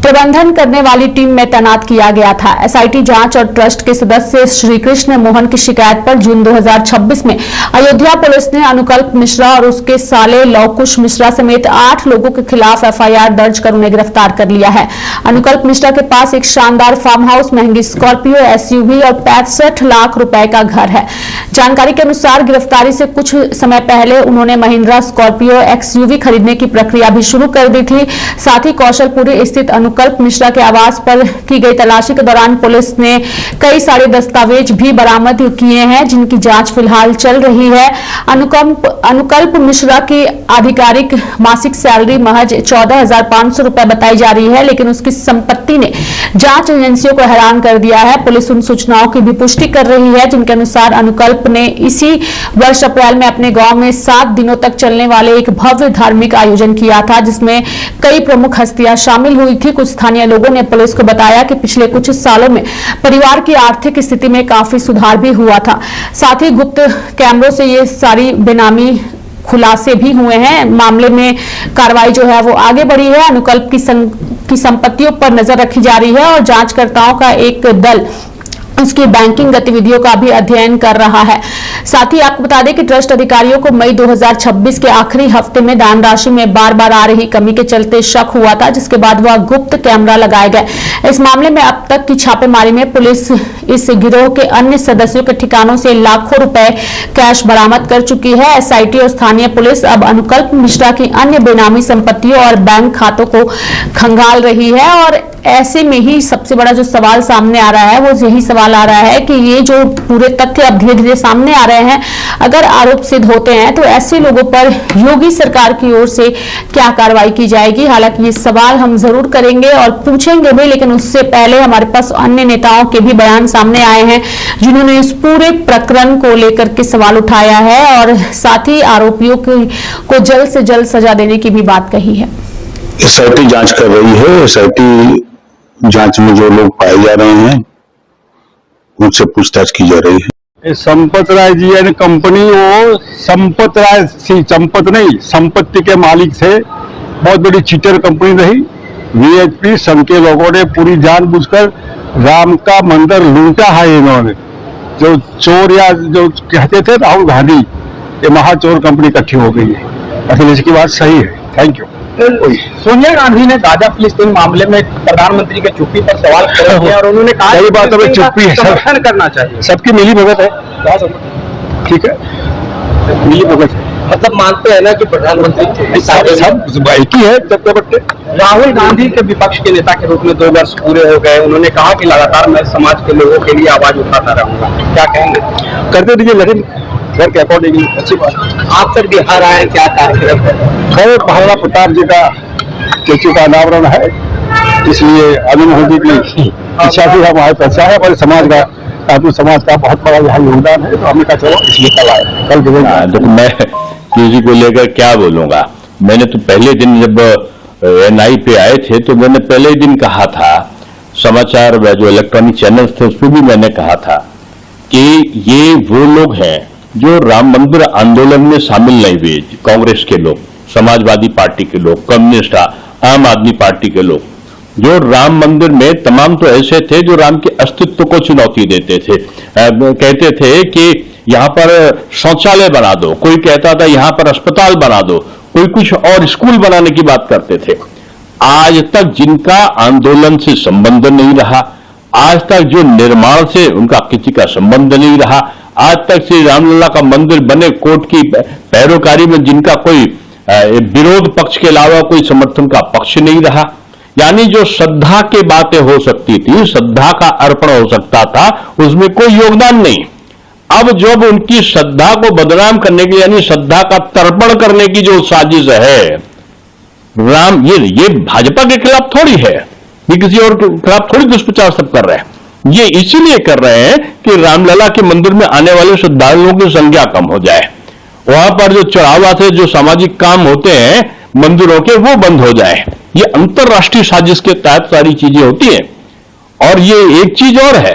प्रबंधन करने वाली टीम में तैनात किया गया था। एसआईटी जांच और ट्रस्ट के सदस्य श्री कृष्ण मोहन की शिकायत पर जून 2026 में अयोध्या पुलिस ने अनुकल्प मिश्रा और उसके साले लवकुश मिश्रा समेत 8 लोगों के खिलाफ एफआईआर दर्ज कर उन्हें गिरफ्तार कर लिया है। अनुकल्प मिश्रा के पास एक शानदार फार्म हाउस, महंगी स्कॉर्पियो, एसयूवी और 65 लाख रुपए का घर है। जानकारी के अनुसार गिरफ्तारी से कुछ समय पहले उन्होंने महिंद्रा स्कॉर्पियो एक्सयूवी खरीदने की प्रक्रिया भी शुरू कर दी थी। साथ ही कौशलपुरी स्थित अनुकल्प मिश्रा के आवास पर की गई तलाशी के दौरान पुलिस ने कई सारे दस्तावेज भी बरामद किए हैं जिनकी जांच फिलहाल चल रही है। अनुकल्प मिश्रा की आधिकारिक मासिक सैलरी महज 14,500 रुपए बताई जा रही है, लेकिन उसकी संपत्ति ने जांच एजेंसियों को हैरान कर दिया है। पुलिस उन सूचनाओं की भी पुष्टि कर रही है जिनके अनुसार अनुकल्प ने इसी वर्ष अप्रैल में अपने गांव में 7 दिनों तक चलने वाले एक भव्य धार्मिक आयोजन किया था जिसमें कई प्रमुख हस्तियां शामिल हुई थी। कुछ स्थानीय लोगों ने पुलिस को बताया कि पिछले कुछ सालों में परिवार की आर्थिक स्थिति में काफी सुधार भी हुआ था। साथ ही गुप्त कैमरों से ये सारी बेनामी खुलासे भी हुए हैं। मामले में कार्रवाई जो है वो आगे बढ़ी है। अनुकल्प की संपत्तियों पर नजर रखी जा रही है और जांचकर्ताओं का एक दल उसकी बैंकिंग गतिविधियों का भी अध्ययन कर रहा है। साथ ही आपको बता दें कि ट्रस्ट अधिकारियों को मई 2026 के आखिरी हफ्ते में दान राशि में बार-बार आ रही कमी के चलते शक हुआ था, जिसके बाद वह गुप्त कैमरा लगाए गए। इस मामले में अब तक की छापेमारी में पुलिस इस गिरोह के अन्य सदस्यों के ठिकानों से लाखों रुपए कैश बरामद कर चुकी है। एसआईटी और स्थानीय पुलिस अब अनुकल्प मिश्रा की अन्य बेनामी संपत्तियों और बैंक खातों को खंगाल रही है। और ऐसे में ही सबसे बड़ा जो सवाल सामने आ रहा है वो यही सवाल आ रहा है कि ये जो पूरे तथ्य अब धीरे धीरे सामने आ रहे हैं, अगर आरोप सिद्ध होते हैं तो ऐसे लोगों पर योगी सरकार की ओर से क्या कार्रवाई की जाएगी। हालांकि ये सवाल हम जरूर करेंगे और पूछेंगे भी, लेकिन उससे पहले हमारे पास अन्य नेताओं के भी बयान सामने आए हैं जिन्होंने इस पूरे प्रकरण को लेकर के सवाल उठाया है और साथ ही आरोपियों को जल्द से जल्द सजा देने की भी बात कही है। एसआईटी जांच कर रही है। एसआईटी जांच में जो लोग पाए जा रहे हैं उनसे पूछताछ की जा रही है। संपत राय जी यानी कंपनी, वो संपत राय संपत नहीं, संपत्ति के मालिक थे। बहुत बड़ी चीटर कंपनी रही। वीएचपी संघ के लोगों ने पूरी जानबूझकर राम का मंदिर लूटा है। इन्होंने जो चोर या जो कहते थे राहुल गांधी, ये महाचोर कंपनी इकट्ठी हो गई है। असल इसकी बात सही है। Thank you. सोनिया गांधी ने गाजा फिलिस्तीन मामले में प्रधानमंत्री के चुप्पी पर सवाल किए और उन्होंने कहा सही बात है, चुप्पी है, समर्थन करना चाहिए। सबकी मिली भगत है, ठीक है, मिली भगत है। मतलब मानते हैं ना कि प्रधानमंत्री सब एक ही है चक्करबट्टे। राहुल गांधी के विपक्ष के नेता के रूप में 2 वर्ष पूरे हो गए। उन्होंने कहा कि लगातार मैं समाज के लोगों के लिए आवाज उठाता रहूंगा। क्या कहेंगे? करते रहिए, लेकिन घर के अकॉर्डिंगली अच्छी बात। आप सर बिहार आए, क्या कार्यक्रम है? खैर महाराणा प्रताप जी का स्टेचू का अनावरण है, इसलिए अभी मोदी की इच्छा भी हमारे पैसा है। हमारे समाज का, हिंदू समाज का बहुत बड़ा यहाँ योगदान है, तो हमने कहा चलो इसलिए कल आए। कल तो मैं किसी को लेकर क्या बोलूंगा। मैंने तो पहले दिन जब एनआई पे आए थे तो मैंने पहले ही दिन कहा था, समाचार जो इलेक्ट्रॉनिक चैनल थे उसमें भी मैंने कहा था कि ये वो लोग हैं जो राम मंदिर आंदोलन में शामिल नहीं हुए। कांग्रेस के लोग, समाजवादी पार्टी के लोग, कम्युनिस्ट, आम आदमी पार्टी के लोग, जो राम मंदिर में तमाम तो ऐसे थे जो राम के अस्तित्व को चुनौती देते थे। कहते थे कि यहाँ पर शौचालय बना दो, कोई कहता था यहाँ पर अस्पताल बना दो, कोई कुछ और स्कूल बनाने की बात करते थे। आज तक जिनका आंदोलन से संबंध नहीं रहा, आज तक जो निर्माण से उनका किसी का संबंध नहीं रहा, आज तक श्री रामलला का मंदिर बने कोर्ट की पैरोकारी में जिनका कोई विरोध पक्ष के अलावा कोई समर्थन का पक्ष नहीं रहा। यानी जो श्रद्धा की बातें हो सकती थी, श्रद्धा का अर्पण हो सकता था, उसमें कोई योगदान नहीं। अब जब उनकी श्रद्धा को बदनाम करने की यानी श्रद्धा का तर्पण करने की जो साजिश है, राम ये भाजपा के खिलाफ थोड़ी है, ये किसी और के खिलाफ थोड़ी दुष्प्रचार सब कर रहे हैं। ये इसीलिए कर रहे हैं कि रामलला के मंदिर में आने वाले श्रद्धालुओं की संख्या कम हो जाए, वहां पर जो चढ़ावा से जो सामाजिक काम होते हैं मंदिरों के वो बंद हो जाए। ये अंतरराष्ट्रीय साजिश के तहत सारी चीजें होती हैं। और ये एक चीज और है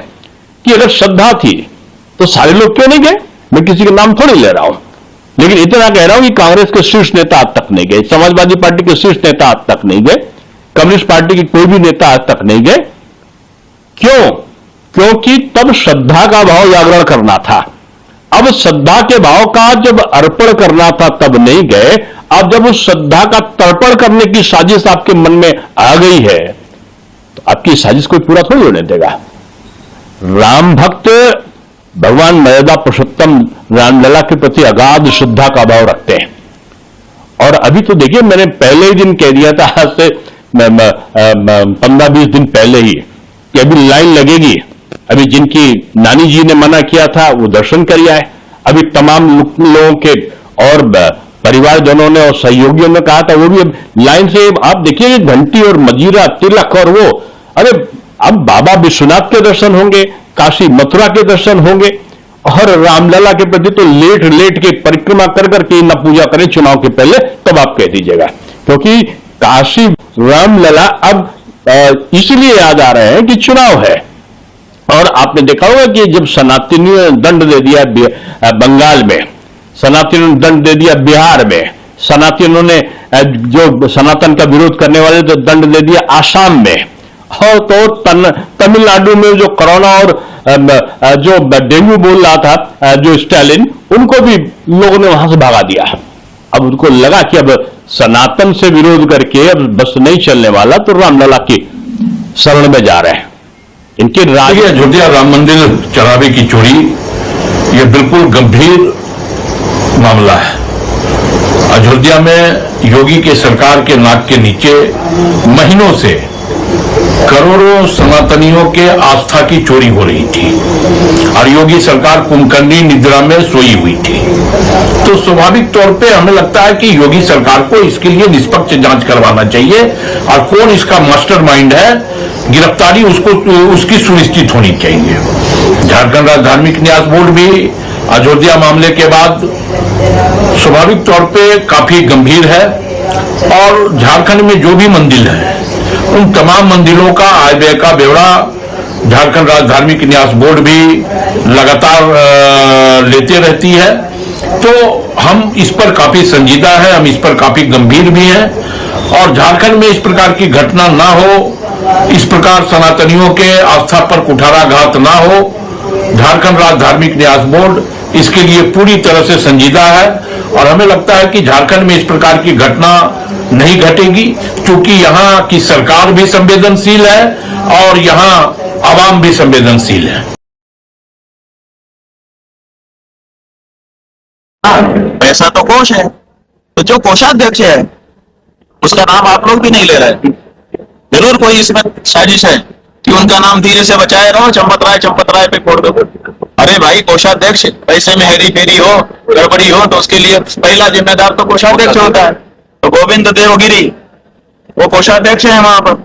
कि अगर श्रद्धा थी तो सारे लोग क्यों नहीं गए? मैं किसी के नाम थोड़ी ले रहा हूं, लेकिन इतना कह रहा हूं कि कांग्रेस के शीर्ष नेता आज तक नहीं गए, समाजवादी पार्टी के शीर्ष नेता आज तक नहीं गए, कम्युनिस्ट पार्टी के कोई भी नेता आज तक नहीं गए। क्यों? क्योंकि तब श्रद्धा का भाव जागरण करना था। अब श्रद्धा के भाव का जब अर्पण करना था तब नहीं गए। अब जब उस श्रद्धा का तर्पण करने की साजिश आपके मन में आ गई है तो आपकी साजिश कोई पूरा थोड़ी होने देगा। राम भक्त भगवान मर्यादा पुरुषोत्तम रामलला के प्रति अगाध श्रद्धा का भाव रखते हैं। और अभी तो देखिए, मैंने पहले ही दिन कह दिया था, आज से 15-20 दिन पहले ही, कि अभी लाइन लगेगी। अभी जिनकी नानी जी ने मना किया था वो दर्शन कर आए। अभी तमाम लोगों के और परिवारजनों ने और सहयोगियों ने कहा था वो भी लाइन से। आप देखिए घंटी और मजीरा तिलक और वो, अरे अब बाबा विश्वनाथ के दर्शन होंगे, काशी मथुरा के दर्शन होंगे, और रामलला के प्रति तो लेट लेट के परिक्रमा कर करके न पूजा करें चुनाव के पहले, तब आप कह दीजिएगा। क्योंकि काशी रामलला अब इसलिए याद आ रहे हैं कि चुनाव है। और आपने देखा होगा कि जब सनातनियों ने दंड दे दिया बंगाल में, सनातनियों ने दंड दे दिया बिहार में, सनातनियों ने जो सनातन का विरोध करने वाले तो दंड दे दिया आसाम में, और तो तमिलनाडु में जो कोरोना और जो डेंगू बोल रहा था जो स्टालिन, उनको भी लोगों ने वहां से भगा दिया। अब उनको लगा कि अब सनातन से विरोध करके अब बस नहीं चलने वाला, तो रामलला की शरण में जा रहे हैं। इनके अयोध्या राम मंदिर चढ़ावे की चोरी यह बिल्कुल गंभीर मामला है। अयोध्या में योगी के सरकार के नाक के नीचे महीनों से करोड़ों सनातनियों के आस्था की चोरी हो रही थी और योगी सरकार कुंभकर्णी निद्रा में सोई हुई थी। तो स्वाभाविक तौर पे हमें लगता है कि योगी सरकार को इसके लिए निष्पक्ष जांच करवाना चाहिए और कौन इसका मास्टरमाइंड है, गिरफ्तारी उसकी सुनिश्चित होनी चाहिए। झारखंड राज्य धार्मिक न्यास बोर्ड भी अयोध्या मामले के बाद स्वाभाविक तौर पे काफी गंभीर है और झारखंड में जो भी मंदिर है उन तमाम मंदिरों का आय व्यय का ब्यौरा झारखंड राज्य धार्मिक न्यास बोर्ड भी लगातार लेते रहती है। तो हम इस पर काफी संजीदा है, हम इस पर काफी गंभीर भी हैं और झारखंड में इस प्रकार की घटना ना हो, इस प्रकार सनातनियों के आस्था पर कुठाराघात ना हो, झारखंड राज्य धार्मिक न्यास बोर्ड इसके लिए पूरी तरह से संजीदा है और हमें लगता है कि झारखंड में इस प्रकार की घटना नहीं घटेगी, क्योंकि यहाँ की सरकार भी संवेदनशील है और यहाँ आवाम भी संवेदनशील है। पैसा तो कोष है, तो जो कोषाध्यक्ष है उसका नाम आप लोग भी नहीं ले रहे। जरूर कोई इसमें साजिश है कि उनका नाम धीरे से बचाए रहो, चंपत राय पे फोड़ दो। अरे भाई, कोषाध्यक्ष पैसे में हेरी फेरी हो, गड़बड़ी हो तो उसके लिए पहला जिम्मेदार तो कोषाध्यक्ष होता है। तो गोविंद देवगिरी वो कोषाध्यक्ष है वहां पर,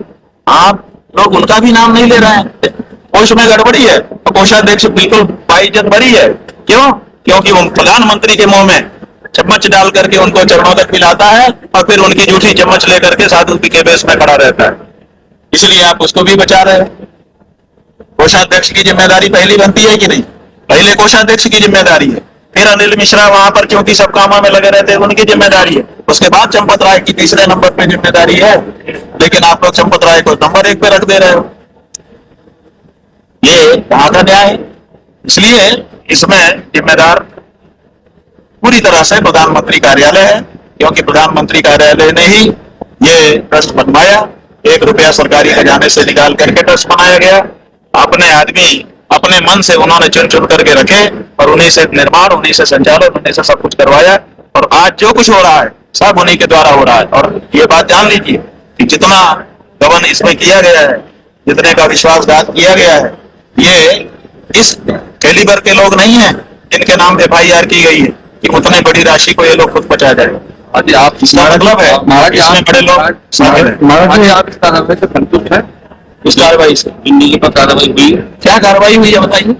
आप लोग उनका भी नाम नहीं ले रहे हैं। कोष में गड़बड़ी है तो कोषाध्यक्ष बिल्कुल बाइज्जत बरी है। क्यों? क्योंकि वो प्रधानमंत्री के मुंह में चम्मच डाल करके उनको चरणों तक पिलाता है और फिर उनकी जूठी चम्मच लेकर के साधु के बेस में खड़ा रहता है। इसलिए आप उसको भी बचा रहे हैं। कोषाध्यक्ष की जिम्मेदारी पहली बनती है कि नहीं? पहले कोषाध्यक्ष की जिम्मेदारी है, फिर अनिल मिश्रा वहां पर क्योंकि सब कामों में लगे रहते हैं उनकी जिम्मेदारी है, उसके बाद चंपत राय की तीसरे नंबर पे जिम्मेदारी है। लेकिन आप लोग चंपत राय को नंबर 1 पे रख दे रहे हो, ये कहां का न्याय है? इसलिए इसमें जिम्मेदार पूरी तरह से प्रधानमंत्री कार्यालय है, क्योंकि प्रधानमंत्री कार्यालय ने ही ये ट्रस्ट बनवाया। 1 रुपया सरकारी खजाने से निकाल करके ट्रस्ट बनाया गया। अपने आदमी अपने मन से उन्होंने चुन चुन करके रखे और उन्हीं से निर्माण, उन्हीं से संचालन, उन्हीं से सब कुछ करवाया। और आज जो कुछ हो रहा है सब उन्हीं के द्वारा हो रहा है। और ये बात जान लीजिए कि जितना गबन इसमें किया गया है, जितने का विश्वासघात किया गया है, ये इस कैलिबर के लोग नहीं है जिनके नाम FIR की गई है कि उतने बड़ी राशि को ये लोग खुद बचा जाए। आप इसका मतलब है इसमें बड़े लोग शामिल हैं। आप इस कार्रवाई से संतुष्ट हैं? इस कार्रवाई से कार्रवाई हुई, क्या कार्रवाई हुई है बताइए,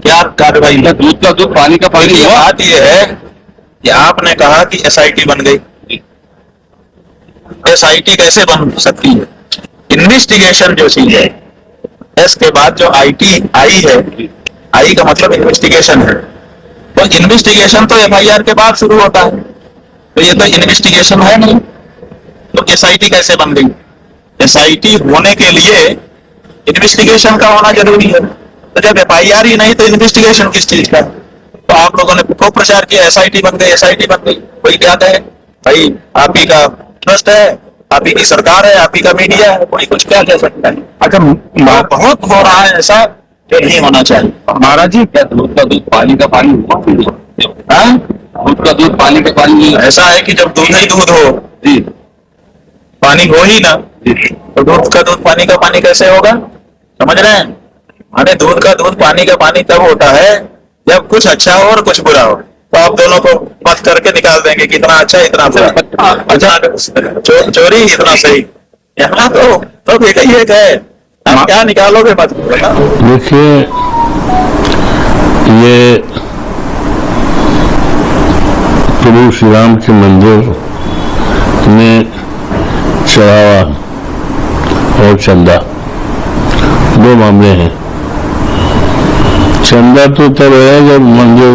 क्या कार्रवाई हुई? दूध का दूध, पानी का पानी। बात यह है कि आपने कहा कि SIT बन गई। SIT कैसे बन सकती है? इन्वेस्टिगेशन जो चीज है, एस के बाद जो IT आई है, आई का मतलब इन्वेस्टिगेशन है, तो इन्वेस्टिगेशन तो FIR के बाद शुरू होता है, तो ये तो इन्वेस्टिगेशन है नहीं, तो SIT कैसे बन गई? SIT होने के लिए इन्वेस्टिगेशन का होना जरूरी है, तो जब FIR ही नहीं तो इन्वेस्टिगेशन किस चीज का? तो आप लोगों ने खूब प्रचार किया SIT बन गई, SIT बन गई। कोई क्या कहे भाई, आप ही का ट्रस्ट है, आप ही की सरकार है, आप ही का मीडिया है, कोई कुछ क्या कह सकता है? अगर बहुत हो रहा है ऐसा जो नहीं होना चाहिए। महाराज जी, क्या दूध का दूध पानी का पानी हुआ? दूध का दूध पानी का पानी ऐसा है कि जब दूध ही दूध हो जी, पानी हो ही ना, तो दूध का दूध पानी का पानी कैसे होगा? समझ रहे हैं? माने दूध का दूध पानी का पानी तब होता है जब कुछ अच्छा हो और कुछ बुरा हो, तो आप दोनों को मत करके निकाल देंगे कि इतना अच्छा इतना बुरा, अच्छा चोरी इतना सही। यहाँ तो एक ही एक है, आप क्या निकालोगे मत। देखिए, ये प्रभु श्री राम के मंदिर में चढ़ावा और चंदा, दो मामले हैं। चंदा तो तब है जब मंदिर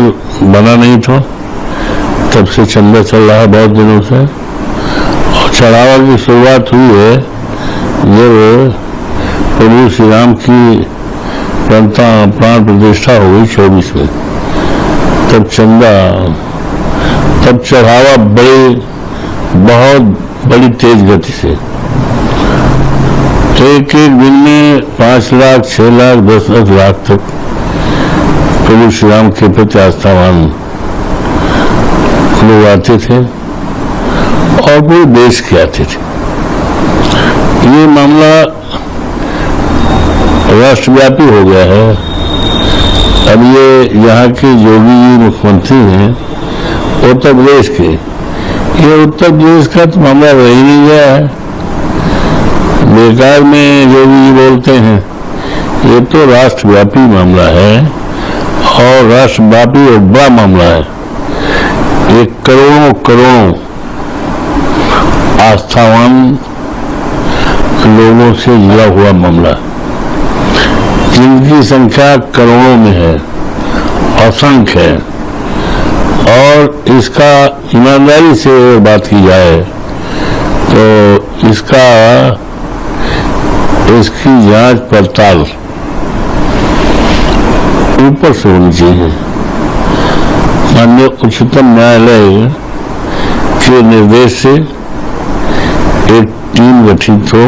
बना नहीं था, तब से चंदा चल रहा है बहुत दिनों से, और चढ़ावा की शुरुआत हुई है जब प्रभु श्री राम की प्राण प्रतिष्ठा हो गई 24 में, तब चंदा, तब चढ़ावा बहुत बड़ी तेज गति से एक दिन में 5 लाख, 6 लाख, 10 लाख तक प्रभु श्री राम के प्रति आस्थावान लोग आते थे और पूरे देश के आते थे। ये मामला राष्ट्रव्यापी हो गया है। अब ये यहाँ के योगी जी मुख्यमंत्री हैं उत्तर प्रदेश के, ये उत्तर प्रदेश का तो मामला रह ही नहीं गया है। बेकार में योगी जी बोलते हैं, ये तो राष्ट्रव्यापी मामला है और राष्ट्रव्यापी एक बड़ा मामला है। ये करोड़ों आस्थावान लोगों से जुड़ा हुआ मामला, जिनकी संख्या करोड़ों में है, असंख्य है। और इसका ईमानदारी से बात की जाए तो इसकी जांच पड़ताल ऊपर से होनी चाहिए। माननीय उच्चतम न्यायालय के निर्देश से एक टीम गठित हो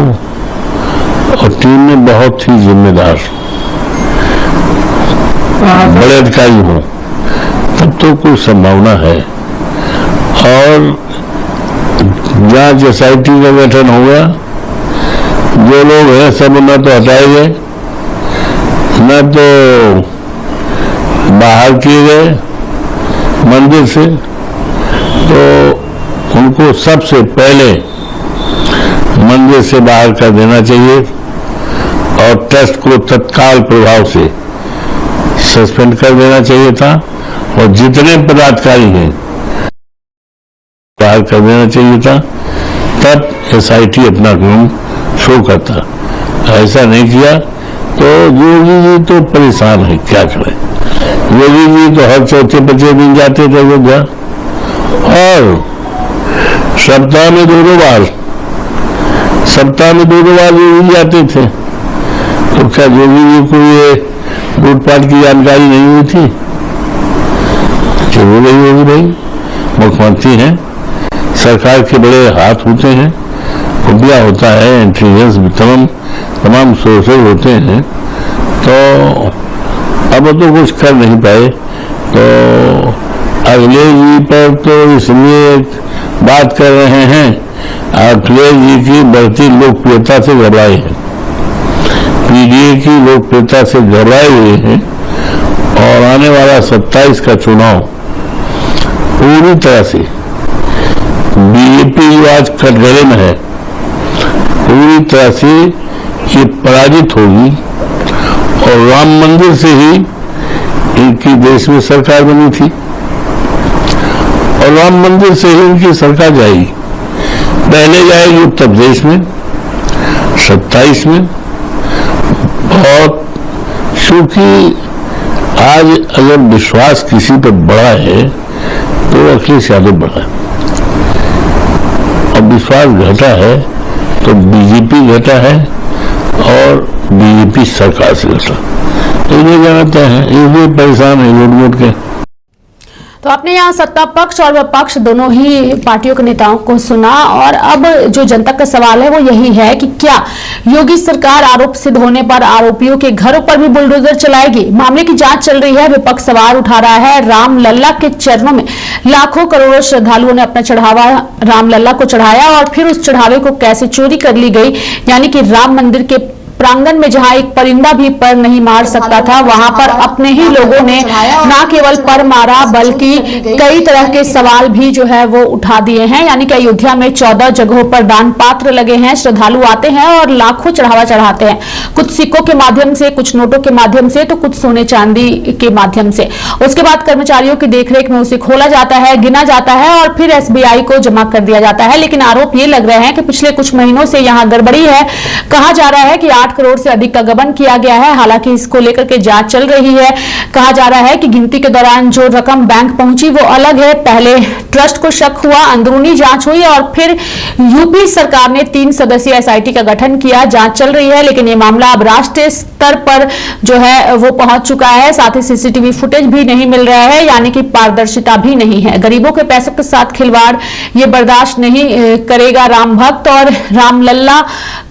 और टीम में बहुत ही जिम्मेदार बड़े अधिकारी हो, तब तो कुछ संभावना है। और जांच SIT का गठन होगा, जो लोग हैं सब न तो हटाए गए, न तो बाहर किए गए मंदिर से, तो उनको सबसे पहले मंदिर से बाहर कर देना चाहिए और ट्रस्ट को तत्काल प्रभाव से सस्पेंड कर देना चाहिए था, और जितने पदाधिकारी हैं बाहर कर देना चाहिए था, तब SIT अपना काम शो करता। ऐसा नहीं किया तो योगी जी तो परेशान है, क्या करें। योगी जी तो हर चौथे 5 दिन जाते थे अयोध्या, और सप्ताह में 2 बार योगी जी आते थे। तो क्या योगी जी को ये लूटपाट की जानकारी नहीं हुई थी? जरूर नहीं होगी भाई, मुख्यमंत्री हैं, सरकार के बड़े हाथ होते हैं, खुफिया होता है, इंटेलिजेंस तमाम सोर्सेज होते हैं, तो अब तो कुछ कर नहीं पाए। तो अखिलेश जी पर तो इसलिए बात कर रहे हैं, अखिलेश जी की बढ़ती लोकप्रियता से घबराए हैं, पीडीए की लोकप्रियता से घबराए हुए हैं और आने वाला 27 का चुनाव पूरी तरह से बीजेपी जो आज कटघरे में है पूरी तरह से ये पराजित होगी और राम मंदिर से ही इनकी देश में सरकार बनी थी और राम मंदिर से ही इनकी सरकार जाएगी। पहले जाएगी उत्तर प्रदेश में 27 में, और क्योंकि आज अगर विश्वास किसी पर बड़ा है तो अखिलेश यादव बड़ा है और विश्वास घटा है तो बीजेपी घटा है और बीजेपी सरकार से घटा। तो ये जानते हैं, इसलिए परेशान है वोट वोट के। तो आपने यहाँ सत्ता पक्ष और विपक्ष दोनों ही पार्टियों के नेताओं को सुना और अब जो जनता का सवाल है वो यही है कि क्या योगी सरकार आरोप सिद्ध होने पर आरोपियों के घरों पर भी बुलडोजर चलाएगी। मामले की जांच चल रही है। विपक्ष सवाल उठा रहा है रामलल्ला के चरणों में लाखों करोड़ों श्रद्धालुओं ने अपना चढ़ावा रामलल्ला को चढ़ाया और फिर उस चढ़ावे को कैसे चोरी कर ली गई, यानी कि राम मंदिर के प्रांगण में जहां एक परिंदा भी पर नहीं मार सकता था वहां पर अपने ही लोगों ने न केवल पर मारा बल्कि कई तरह के सवाल भी जो है वो उठा दिए हैं। यानी कि अयोध्या में 14 जगहों पर दान पात्र लगे हैं, श्रद्धालु आते हैं और लाखों चढ़ावा चढ़ाते हैं, कुछ सिक्कों के माध्यम से, कुछ नोटों के माध्यम से, तो कुछ सोने चांदी के माध्यम से। उसके बाद कर्मचारियों की देखरेख में उसे खोला जाता है, गिना जाता है और फिर एसबीआई को जमा कर दिया जाता है। लेकिन आरोप ये लग रहे हैं कि पिछले कुछ महीनों से यहाँ गड़बड़ी है। कहा जा रहा है कि 8 करोड़ से अधिक का गबन किया गया है। हालांकि इसको लेकर के जांच चल रही है। कहा जा रहा है कि गिनती के दौरान जो रकम बैंक पहुंची वो अलग है। पहले ट्रस्ट को शक हुआ, अंदरूनी जांच हुई और फिर यूपी सरकार ने 3 सदस्यीय एसआईटी का गठन किया। जांच चल रही है लेकिन ये मामला अब राष्ट्रीय स्तर पर जो है वो पहुंच चुका है। साथ ही सीसीटीवी फुटेज भी नहीं मिल रहा है, यानी कि पारदर्शिता भी नहीं है। गरीबों के पैसों के साथ खिलवाड़ ये बर्दाश्त नहीं करेगा राम भक्त, और रामलल्ला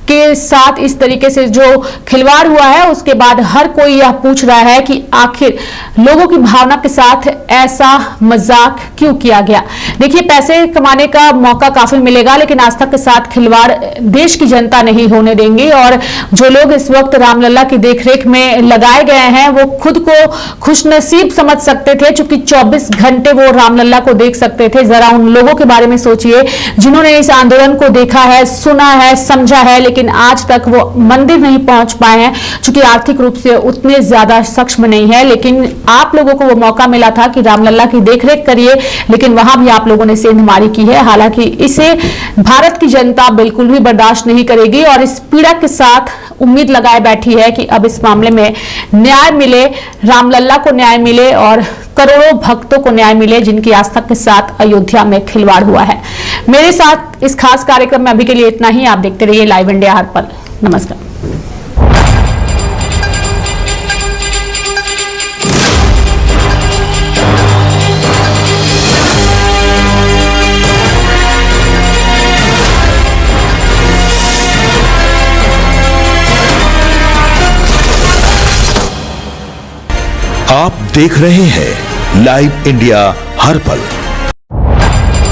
के साथ इस तरीके से जो खिलवाड़ हुआ है उसके बाद हर कोई यह पूछ रहा है कि आखिर लोगों की भावना के साथ ऐसा मजाक क्यों किया गया। देखिए, पैसे कमाने का मौका काफी मिलेगा लेकिन आस्था के साथ खिलवाड़ देश की जनता नहीं होने देंगी। और जो लोग इस वक्त रामलल्ला की देखरेख में लगाए गए हैं वो खुद को खुशनसीब समझ सकते थे, चूंकि 24 घंटे वो रामलल्ला को देख सकते थे। जरा उन लोगों के बारे में सोचिए जिन्होंने इस आंदोलन को देखा है, सुना है, समझा है, लेकिन आज तक वो मंदिर नहीं पहुंच पाए हैं क्योंकि आर्थिक रूप से उतने ज्यादा सक्षम नहीं है। लेकिन आप लोगों को वो मौका मिला था कि रामलल्ला की देखरेख करिए, लेकिन वहां भी आप लोगों ने सेंधमारी की है। हालांकि इसे भारत की जनता बिल्कुल भी बर्दाश्त नहीं करेगी और इस पीड़ा के साथ उम्मीद लगाए बैठी है कि अब इस मामले में न्याय मिले, रामलल्ला को न्याय मिले और करोड़ों भक्तों को न्याय मिले जिनकी आस्था के साथ अयोध्या में खिलवाड़ हुआ है। मेरे साथ इस खास कार्यक्रम में अभी के लिए इतना ही। आप देखते रहिए लाइव इंडिया हर पल। नमस्कार। आप देख रहे हैं लाइव इंडिया हर पल।